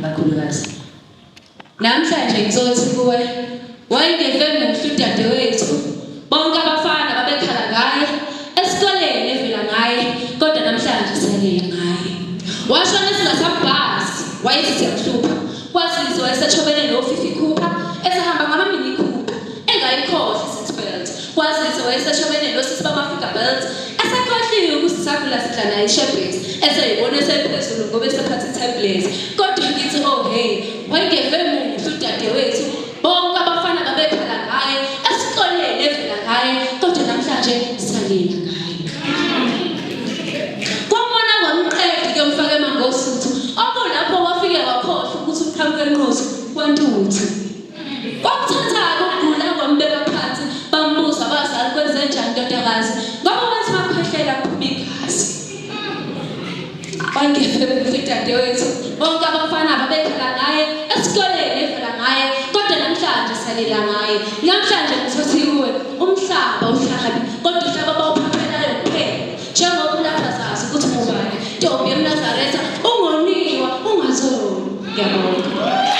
kakhulukazi. Namhlanje ngizothi kuwe wayengeve muhle udadewethu bonke abafana babekhala ngaye esikoleni evela ngaye kodwa namhlanje salile ngaye. Washona singasabhasi wayethi siyamhlupha kwasizwe wayesethobene nofifi Cooper esahamba ngama-Mini Cooper engayikhohle seatbelt kwasizwe wayesethobene nosisi bama-Figure Belt esekhohliwe kusisakula sidla naye ishebhesi eseyibona esephezulu ngoba esephathe tablets kodwa ngithi oh hey wayengeve muhle udadewethu bonke abafana babekhala ngaye esikoleni evela ngaye kodwa namhlanje salile ngaye. Kwamona kwamqeda kuyomfaka emangosuthu okulapho wafike wakhohlwa ukuthi uqhamuke enqozi kwantuthu. Kwakuthatha ukugula kwambeka phansi bambuza abazali kwenzenjani ndodakazi ngoba wathi makhwehlela kuphuma igazi. Wayengeve muhle udadewethu bonke abafana babekhala ngaye esikoleni evela ngaye kodwa namhlanje salila ngaye. Namhlanje ngizothi kuwe umhlaba uhlabi kodwa umhlaba bawuphaphelayo kuphela njengoba ulapha zazi ukuthi ngubani Ntombi eMnazaretha ungoniwa ungazoni. Ngiyabonga.